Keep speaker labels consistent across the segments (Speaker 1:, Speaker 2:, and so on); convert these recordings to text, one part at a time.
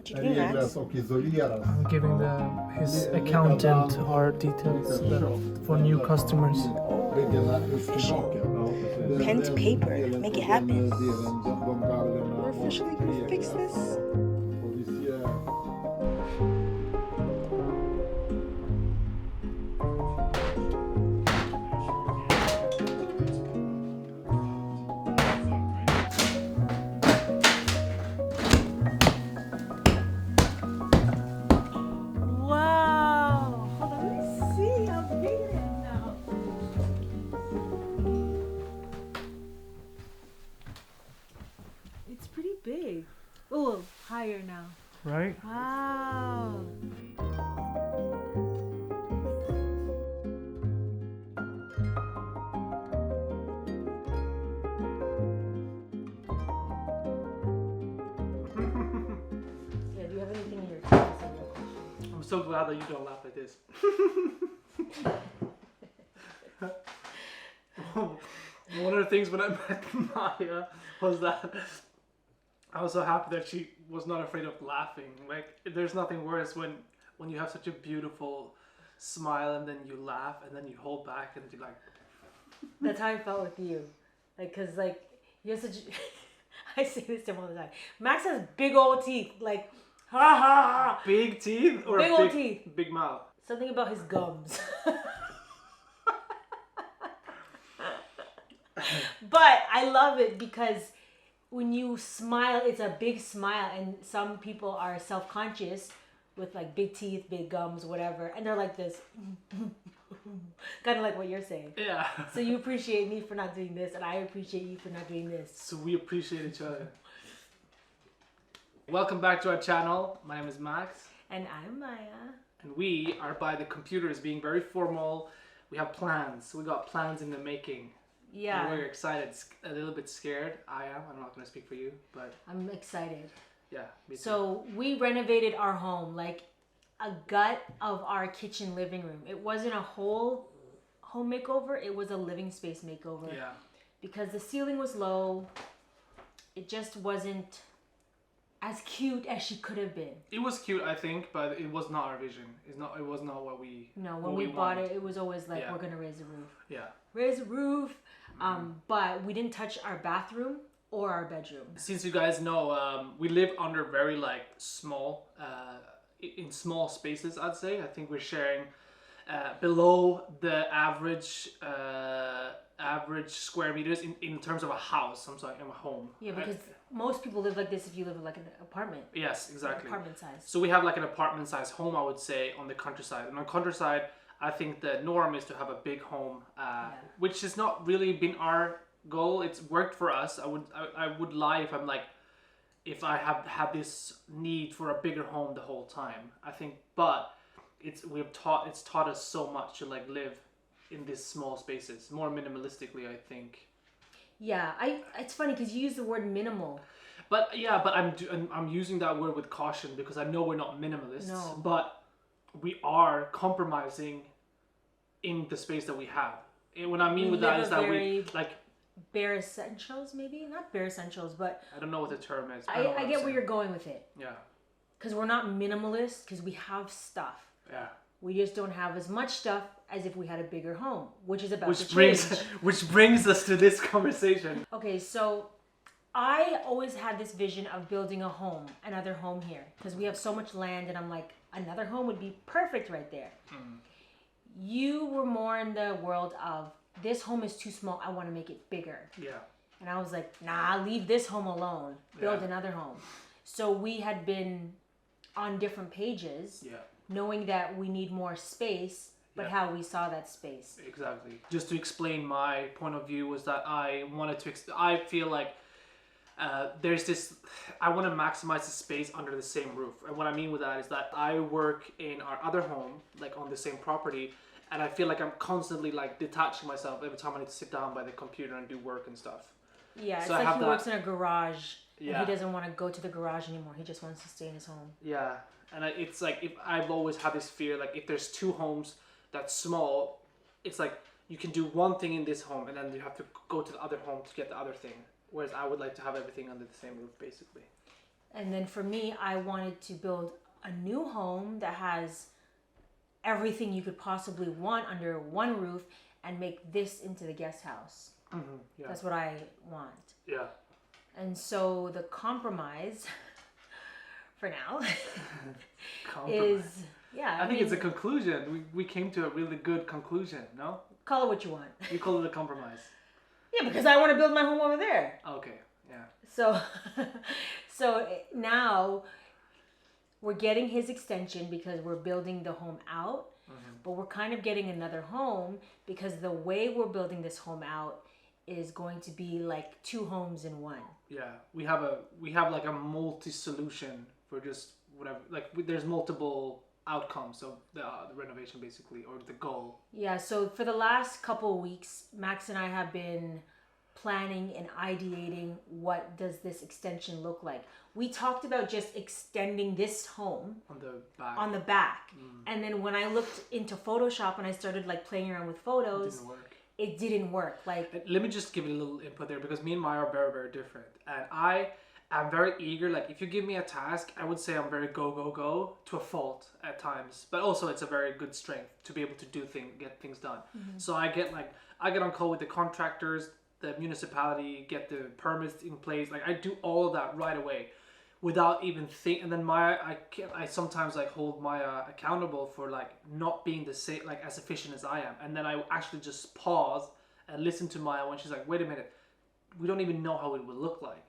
Speaker 1: What you doing, Max?
Speaker 2: I'm giving his accountant our details for new customers.
Speaker 1: Pen to paper. Make it happen. We're officially gonna fix this. Wow. Hold on, let me see how big it is now. It's pretty big. Oh, higher now.
Speaker 2: Right?
Speaker 1: Wow. Yeah, do you have anything in your teeth?
Speaker 2: I'm so glad that you don't laugh like this. One of the things when I met Maya was that I was so happy that she was not afraid of laughing. Like, there's nothing worse when you have such a beautiful smile and then you laugh and then you hold back and you're like...
Speaker 1: That's how I felt with you. Like, cause like, you're such... I say this to him all the time. Max has big old teeth. Like, ha ha ha.
Speaker 2: Big teeth or
Speaker 1: big old teeth?
Speaker 2: Big mouth?
Speaker 1: Something about his gums. But I love it because when you smile, it's a big smile, and some people are self-conscious with like big teeth, big gums, whatever, and they're like this, kind of like what you're saying.
Speaker 2: Yeah.
Speaker 1: So you appreciate me for not doing this, and I appreciate you for not doing this.
Speaker 2: So we appreciate each other. Welcome back to our channel. My name is Max.
Speaker 1: And I'm Maya.
Speaker 2: And we are by the computers being very formal. We have plans. We got plans in the making.
Speaker 1: Yeah.
Speaker 2: And we're excited, a little bit scared. I am. I'm not going to speak for you, but...
Speaker 1: I'm excited.
Speaker 2: Yeah, me too.
Speaker 1: So we renovated our home, like a gut of our kitchen living room. It wasn't a whole home makeover. It was a living space makeover.
Speaker 2: Yeah. Because
Speaker 1: the ceiling was low. It just wasn't as cute as she could have been.
Speaker 2: It was cute, I think, but it was not our vision. It was not what we...
Speaker 1: No, when we bought it, it was always like, we're going to raise a roof.
Speaker 2: Yeah.
Speaker 1: Raise a roof. But we didn't touch our bathroom or our bedroom.
Speaker 2: Since you guys know, we live under very like small, in small spaces, I'd say. I think we're sharing below the average square meters in terms of a house. I'm sorry, in a home.
Speaker 1: Yeah, because most people live like this if you live in like an apartment.
Speaker 2: Yes, exactly.
Speaker 1: Apartment size.
Speaker 2: So we have like an apartment size home, I would say, on the countryside. And on countryside, I think the norm is to have a big home, which has not really been our goal. It's worked for us. I would lie if I'm like, if I have had this need for a bigger home the whole time. I think, but it's taught us so much to like live in these small spaces, more minimalistically, I think.
Speaker 1: Yeah, it's funny because you use the word minimal.
Speaker 2: But yeah, but I'm using that word with caution because I know we're not minimalists.
Speaker 1: No.
Speaker 2: But we are compromising in the space that we have. And what I mean with that is that we like
Speaker 1: bare essentials, maybe not bare essentials, but
Speaker 2: I don't know what the term is.
Speaker 1: I get where you're going with it.
Speaker 2: Yeah.
Speaker 1: Because we're not minimalist because we have stuff.
Speaker 2: Yeah.
Speaker 1: We just don't have as much stuff as if we had a bigger home, which is about to
Speaker 2: change.
Speaker 1: change.
Speaker 2: Which brings us to this conversation.
Speaker 1: Okay, so I always had this vision of building a home, another home here, because we have so much land, and I'm like, another home would be perfect right there. You were more in the world of, this home is too small, I want to make it bigger.
Speaker 2: Yeah.
Speaker 1: And I was like, nah, leave this home alone, build another home. So we had been on different pages, knowing that we need more space, but how we saw that space.
Speaker 2: Exactly. Just to explain my point of view was that I wanted to, I feel like there's this, I want to maximize the space under the same roof. And what I mean with that is that I work in our other home, like on the same property, and I feel like I'm constantly like detaching myself every time I need to sit down by the computer and do work and stuff.
Speaker 1: Yeah, it's like he works in a garage, and he doesn't want to go to the garage anymore. He just wants to stay in his home. Yeah,
Speaker 2: and it's like, if I've always had this fear, like if there's two homes that's small, it's like you can do one thing in this home and then you have to go to the other home to get the other thing. Whereas I would like to have everything under the same roof, basically.
Speaker 1: And then for me, I wanted to build a new home that has everything you could possibly want under one roof and make this into the guest house.
Speaker 2: Yeah.
Speaker 1: That's what I want.
Speaker 2: Yeah.
Speaker 1: And so the compromise for now
Speaker 2: Compromise.
Speaker 1: is, yeah.
Speaker 2: I think it's a conclusion. We came to a really good conclusion, no?
Speaker 1: Call it what you want.
Speaker 2: You call it a compromise.
Speaker 1: Yeah, because I want to build my home over there.
Speaker 2: Okay, yeah.
Speaker 1: So now we're getting his extension because we're building the home out, but we're kind of getting another home because the way we're building this home out is going to be like 2 homes in one.
Speaker 2: Yeah, we have like a multi-solution for just whatever. Like there's multiple outcomes of the renovation basically, or the goal.
Speaker 1: Yeah, so for the last couple of weeks, Max and I have been planning and ideating what does this extension look like. We talked about just extending this home
Speaker 2: on the back.
Speaker 1: And then when I looked into Photoshop and I started like playing around with photos, it didn't work. Like,
Speaker 2: let me just give you a little input there, because me and Maya are very, very different, and I'm very eager. Like if you give me a task, I would say I'm very go to a fault at times, but also it's a very good strength to be able to get things done. So I get on call with the contractors, the municipality, get the permits in place. Like I do all of that right away without even think. And then I sometimes like hold Maya accountable for like not being the same, like as efficient as I am. And then I actually just pause and listen to Maya when she's like, wait a minute, we don't even know how it would look like.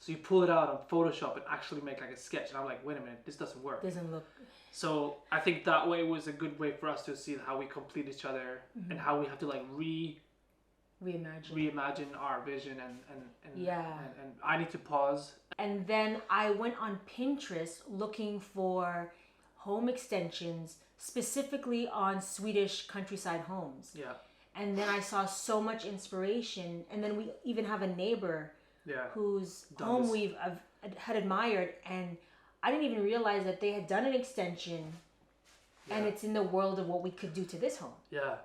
Speaker 2: So you pull it out on Photoshop and actually make like a sketch. And I'm like, wait a minute, this doesn't work.
Speaker 1: Doesn't look.
Speaker 2: So I think that way was a good way for us to see how we complete each other and how we have to like reimagine our vision and I need to pause.
Speaker 1: And then I went on Pinterest looking for home extensions specifically on Swedish countryside homes.
Speaker 2: Yeah.
Speaker 1: And then I saw so much inspiration, and then we even have a neighbor whose home had admired, and I didn't even realize that they had done an extension and it's in the world of what we could do to this home.
Speaker 2: Yeah.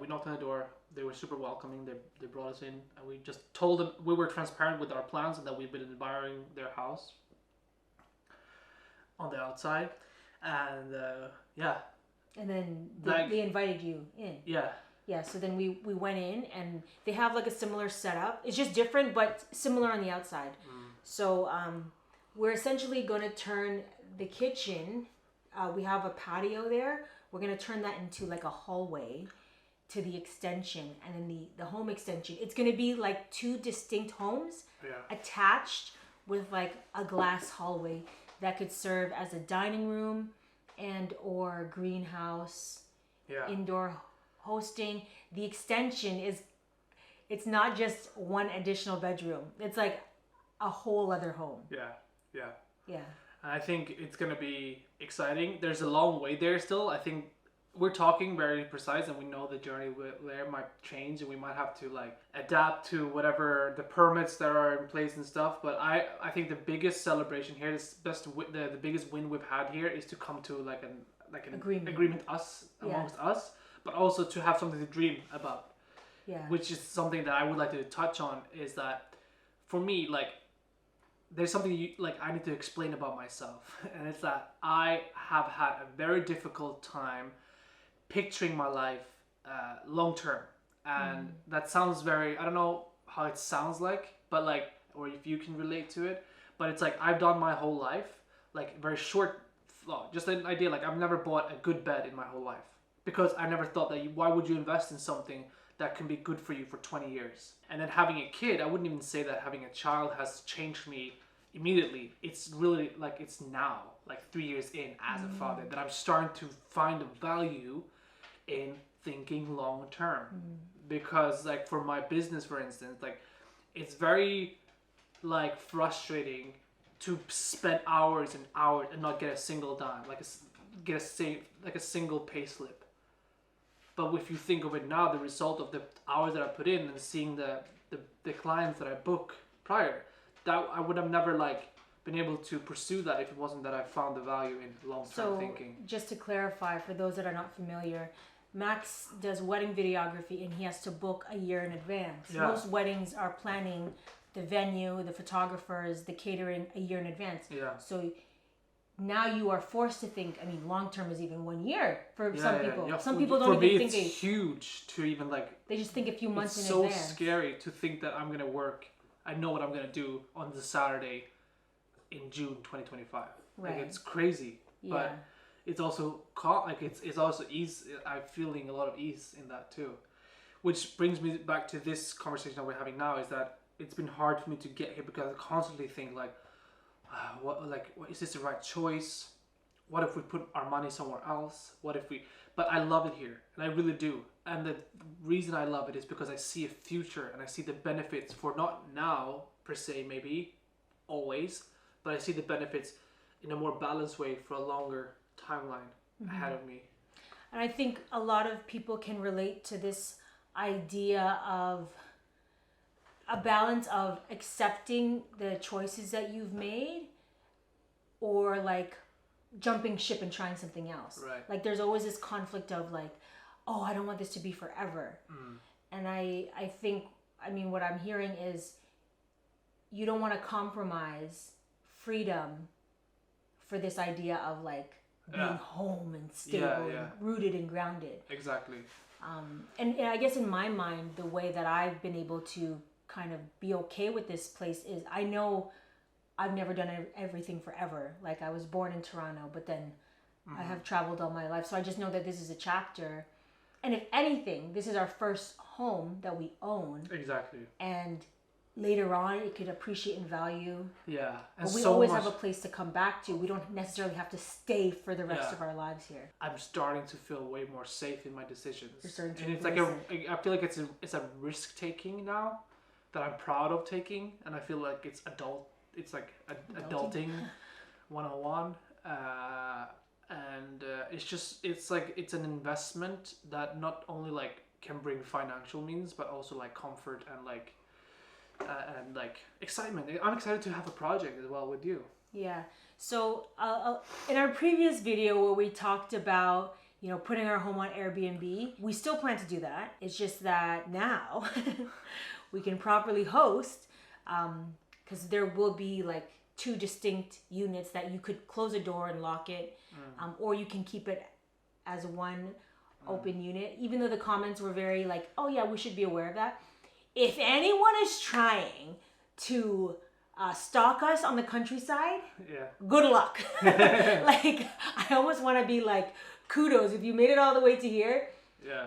Speaker 2: We knocked on the door. They were super welcoming. They brought us in, and we just told them we were transparent with our plans and that we've been admiring their house on the outside, and
Speaker 1: And then they invited you in. Yeah. So then we went in, and they have like a similar setup. It's just different, but similar on the outside. So we're essentially going to turn the kitchen. We have a patio there. We're going to turn that into like a hallway to the extension, and then the home extension. It's going to be like 2 distinct homes attached with like a glass hallway that could serve as a dining room and or greenhouse, indoor hosting. The extension it's not just one additional bedroom. It's like a whole other home.
Speaker 2: Yeah.
Speaker 1: Yeah.
Speaker 2: I think it's going to be exciting. There's a long way there still. I think we're talking very precise, and we know the journey there might change, and we might have to like adapt to whatever the permits that are in place and stuff. But I think the biggest celebration here, the biggest win we've had here, is to come to like an agreement amongst us, but also to have something to dream about.
Speaker 1: Yeah.
Speaker 2: Which is something that I would like to touch on, is that for me, like, there's something I need to explain about myself, and it's that I have had a very difficult time picturing my life long term, and that sounds very, I don't know how it sounds like, but like, or if you can relate to it, but it's like I've done my whole life, like very short thought, just an idea, like I've never bought a good bed in my whole life, because I never thought that why would you invest in something that can be good for you for 20 years. And then having a kid, I wouldn't even say that having a child has changed me immediately. It's really like, it's now, like 3 years in as a father, that I'm starting to find a value in thinking long term. Because like for my business, for instance, like it's very like frustrating to spend hours and hours and not get a single dime, get a single pay slip. But if you think of it now, the result of the hours that I put in and seeing the clients that I book prior, that I would have never like been able to pursue that if it wasn't that I found the value in long-term thinking.
Speaker 1: Just to clarify, for those that are not familiar, Max does wedding videography, and he has to book a year in advance.
Speaker 2: Yeah.
Speaker 1: Most weddings are planning the venue, the photographers, the catering a year in advance.
Speaker 2: Yeah.
Speaker 1: So now you are forced to think. I mean, long term is even 1 year for some people.
Speaker 2: Yeah.
Speaker 1: Some people don't even think
Speaker 2: it's huge to even like.
Speaker 1: They just think a few months in
Speaker 2: advance.
Speaker 1: advance.
Speaker 2: It's so scary to think that I'm gonna work. I know what I'm gonna do on the Saturday in June 2025.
Speaker 1: Right.
Speaker 2: Like it's crazy.
Speaker 1: Yeah.
Speaker 2: But it's also it's also ease. I'm feeling a lot of ease in that too, which brings me back to this conversation that we're having now. Is that it's been hard for me to get here because I constantly think like, what is this the right choice? What if we put our money somewhere else? What if we? But I love it here, and I really do. And the reason I love it is because I see a future, and I see the benefits for not now per se, maybe always, but I see the benefits in a more balanced way for a longer timeline ahead of me.
Speaker 1: And I think a lot of people can relate to this idea of a balance of accepting the choices that you've made or like jumping ship and trying something else.
Speaker 2: Right.
Speaker 1: Like there's always this conflict of like, oh, I don't want this to be forever. And I think, I mean, what I'm hearing is you don't want to compromise freedom for this idea of like being home and stable and rooted and grounded.
Speaker 2: Exactly.
Speaker 1: And I guess in my mind, the way that I've been able to kind of be okay with this place is I know I've never done everything forever. Like I was born in Toronto, but then I have traveled all my life. So I just know that this is a chapter. And if anything, this is our first home that we own.
Speaker 2: Exactly.
Speaker 1: And later on, it could appreciate and value.
Speaker 2: Yeah. And
Speaker 1: but we
Speaker 2: so
Speaker 1: always
Speaker 2: much...
Speaker 1: have a place to come back to. We don't necessarily have to stay for the rest of our lives here.
Speaker 2: I'm starting to feel way more safe in my decisions.
Speaker 1: You're starting to
Speaker 2: and it's like I feel like it's a risk taking now that I'm proud of taking, and I feel like it's adulting 101. And it's an investment that not only like can bring financial means, but also like comfort and like excitement. I'm excited to have a project as well with you.
Speaker 1: Yeah. So in our previous video where we talked about putting our home on Airbnb, we still plan to do that. It's just that now we can properly host, because there will be like 2 distinct units that you could close a door and lock it, or you can keep it as one open unit, even though the comments were very like, oh yeah, we should be aware of that. If anyone is trying to stalk us on the countryside, good luck. Like I almost want to be like, kudos if you made it all the way to here,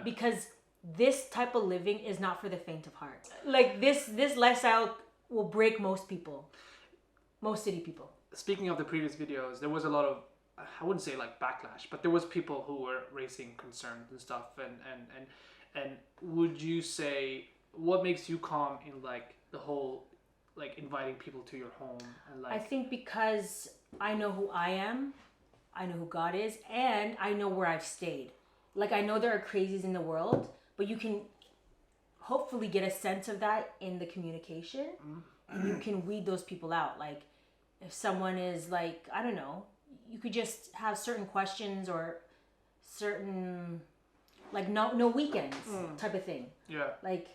Speaker 1: because this type of living is not for the faint of heart. Like this lifestyle will break most people. Most city people.
Speaker 2: Speaking of the previous videos, there was a lot of, I wouldn't say like backlash, but there was people who were raising concerns and stuff. And would you say, what makes you calm in like the whole, like inviting people to your home and like?
Speaker 1: I think because I know who I am, I know who God is, and I know where I've stayed. Like I know there are crazies in the world, but you can hopefully get a sense of that in the communication. And you can weed those people out. Like if someone is like, I don't know, you could just have certain questions or certain like no weekends type of thing.
Speaker 2: Yeah.
Speaker 1: Like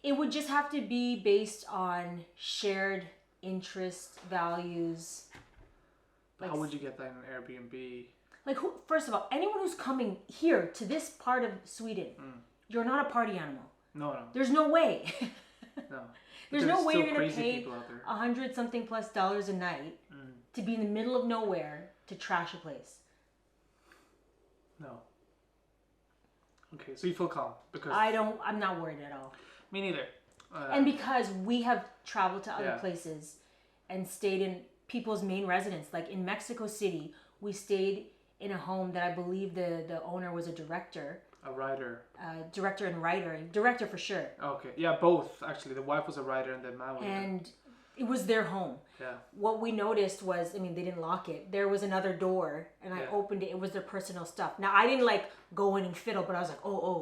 Speaker 1: it would just have to be based on shared interests, values.
Speaker 2: Like, how would you get that in an Airbnb?
Speaker 1: Like first of all, anyone who's coming here to this part of Sweden, you're not a party animal.
Speaker 2: No.
Speaker 1: There's no way.
Speaker 2: No.
Speaker 1: There's no way you're going to pay $100-something plus a night to be in the middle of nowhere to trash a place.
Speaker 2: No. Okay, so you feel calm because
Speaker 1: I'm not worried at all.
Speaker 2: Me neither.
Speaker 1: And because we have traveled to other places and stayed in people's main residence, like in Mexico City, we stayed in a home that I believe the owner was a director.
Speaker 2: A writer.
Speaker 1: Director and writer. Director for sure.
Speaker 2: Okay. Yeah, both actually. The wife was a writer and the man was.
Speaker 1: And it was their home.
Speaker 2: Yeah.
Speaker 1: What we noticed was, I mean, they didn't lock it. There was another door, and I opened it. It was their personal stuff. Now I didn't like go in and fiddle, but I was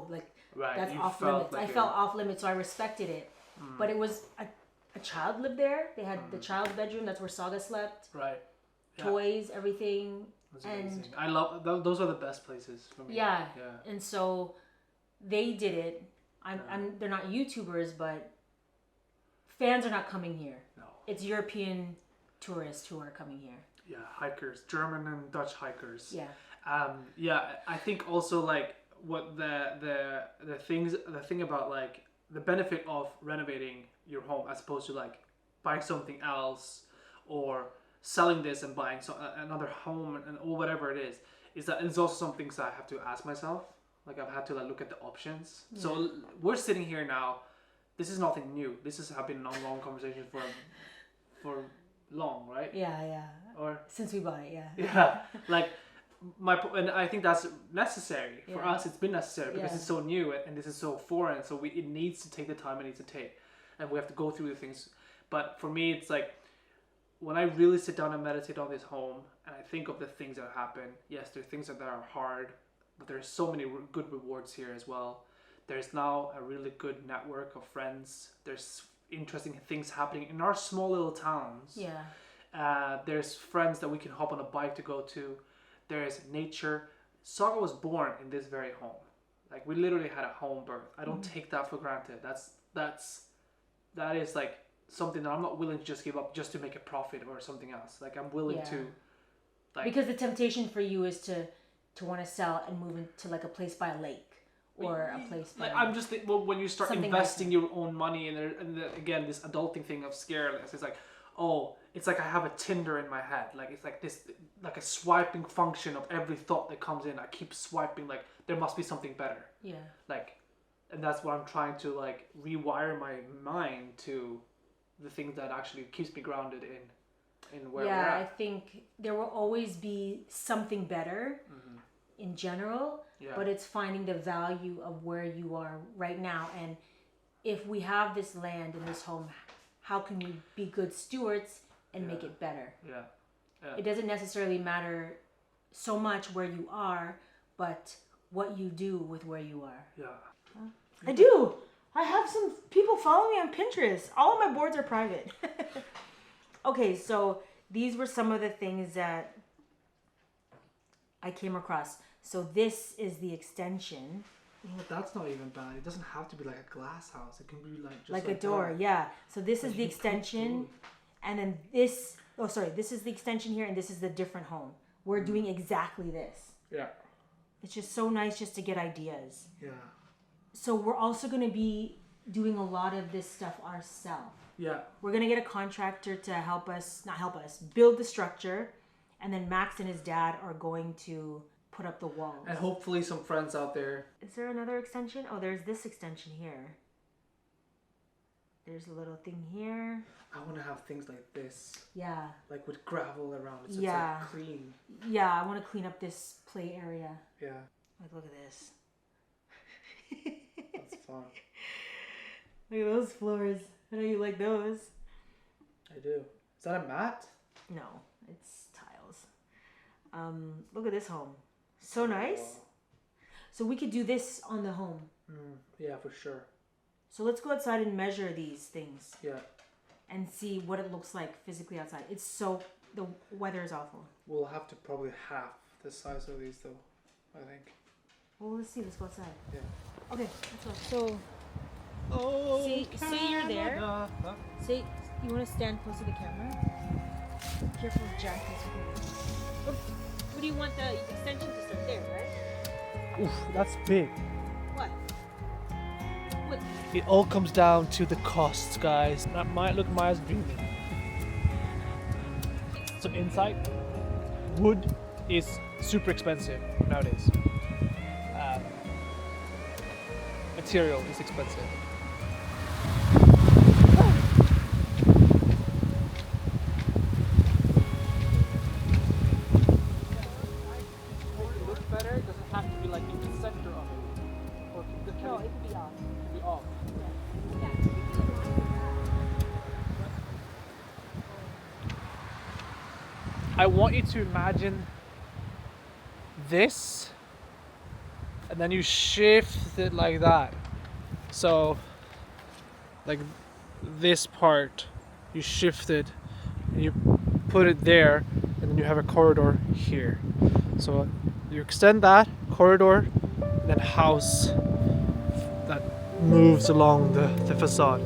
Speaker 1: like, like that's off limits. I felt off limits, so I respected it. But it was a child lived there. They had the child's bedroom. That's where Saga slept.
Speaker 2: Right.
Speaker 1: Yeah. Toys, everything.
Speaker 2: That's amazing. I love those are the best places for me.
Speaker 1: Yeah. And so they did it. They're not YouTubers, but fans are not coming here.
Speaker 2: No.
Speaker 1: It's European tourists who are coming here.
Speaker 2: Yeah, hikers, German and Dutch hikers.
Speaker 1: Yeah.
Speaker 2: I think also like what the thing about like the benefit of renovating your home as opposed to like buying something else or selling this and buying another home or whatever it is that it's also some things that I have to ask myself. Like I've had to like look at the options. Yeah. So we're sitting here now. This is nothing new. This has been an ongoing conversation for long, right?
Speaker 1: Yeah. Or since we bought it, yeah.
Speaker 2: Yeah, like and I think that's necessary for us. It's been necessary because it's so new and this is so foreign. So it needs to take the time it needs to take, and we have to go through the things. But for me, it's like when I really sit down and meditate on this home, and I think of the things that happen. Yes, there are things that are hard, but there's so many good rewards here as well. There's now a really good network of friends. There's interesting things happening in our small little towns.
Speaker 1: Yeah.
Speaker 2: There's friends that we can hop on a bike to go to. There's nature. Saga was born in this very home. Like we literally had a home birth. I don't take that for granted. That is like something that I'm not willing to just give up just to make a profit or something else. Like I'm willing to. Like,
Speaker 1: because the temptation for you is to want to sell and move into like a place by a lake. Or a place.
Speaker 2: Like I'm just thinking, well, when you start investing your own money and again this adulting thing of scaredness, it's like, oh, it's like I have a Tinder in my head. Like it's like this, like a swiping function of every thought that comes in. I keep swiping. Like there must be something better.
Speaker 1: Yeah.
Speaker 2: Like, and that's what I'm trying to like rewire my mind to, the things that actually keeps me grounded in where we're at.
Speaker 1: Yeah, I think there will always be something better. In general, but it's finding the value of where you are right now, and if we have this land in this home, how can we be good stewards and make it better? It doesn't necessarily matter so much where you are, but what you do with where you are.
Speaker 3: I do. I have some people follow me on Pinterest. All of my boards are private.
Speaker 1: Okay, so these were some of the things that I came across. So this is the extension.
Speaker 2: Oh, that's not even bad. It doesn't have to be like a glass house. It can be like just
Speaker 1: like a door, So this is the extension, and then this. Oh, sorry. This is the extension here, and this is the different home. We're doing exactly this.
Speaker 2: Yeah.
Speaker 1: It's just so nice just to get ideas.
Speaker 2: Yeah.
Speaker 1: So we're also going to be doing a lot of this stuff ourselves.
Speaker 2: Yeah.
Speaker 1: We're going to get a contractor to build the structure, and then Max and his dad are going to put up the walls.
Speaker 2: And hopefully some friends out there.
Speaker 1: Is there another extension? Oh, there's this extension here. There's a little thing here.
Speaker 2: I want to have things like this.
Speaker 1: Yeah.
Speaker 2: Like with gravel around it, so it's like clean.
Speaker 1: Yeah, I want to clean up this play area.
Speaker 2: Yeah.
Speaker 1: Like, look at this.
Speaker 2: That's fun.
Speaker 1: Look at those floors. I know you like those.
Speaker 2: I do. Is that a mat?
Speaker 1: No, it's tiles. Look at this home. So nice. Wow. So we could do this on the home.
Speaker 2: Yeah, for sure.
Speaker 1: So let's go outside and measure these things.
Speaker 2: Yeah.
Speaker 1: And see what it looks like physically outside. The weather is awful.
Speaker 2: We'll have to probably half the size of these though, I think.
Speaker 1: Well, let's see. Let's go outside.
Speaker 2: Yeah.
Speaker 1: Okay, let's go. So, see you're there. See, you want to stand close to the camera? Careful of Jack. What do you want the extension to start there, right?
Speaker 2: Oof, that's big.
Speaker 1: What?
Speaker 2: It all comes down to the costs, guys. That might look Maya's dreaming. So inside, wood is super expensive nowadays. Material is expensive. I want you to imagine this, and then you shift it like that. So, like this part, you shift it, and you put it there, and then you have a corridor here. So you extend that corridor, and then house that moves along the facade.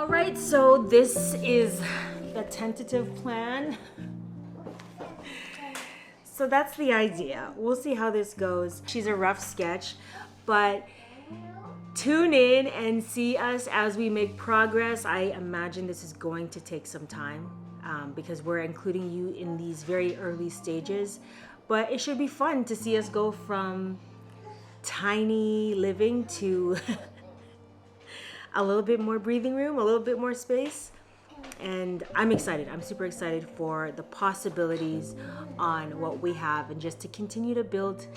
Speaker 1: All right, so this is the tentative plan. So that's the idea. We'll see how this goes. She's a rough sketch, but tune in and see us as we make progress. I imagine this is going to take some time because we're including you in these very early stages, but it should be fun to see us go from tiny living to a little bit more breathing room, a little bit more space. And I'm excited. I'm super excited for the possibilities on what we have and just to continue to build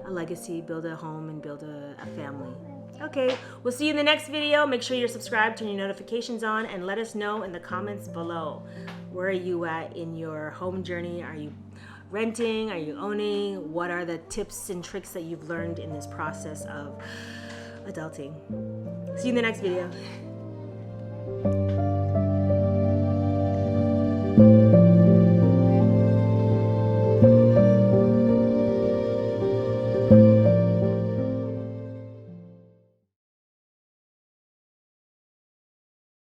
Speaker 1: a legacy, build a home, and build a family. Okay, we'll see you in the next video. Make sure you're subscribed, turn your notifications on, and let us know in the comments below. Where are you at in your home journey? Are you renting? Are you owning? What are the tips and tricks that you've learned in this process of adulting? See you in the next video.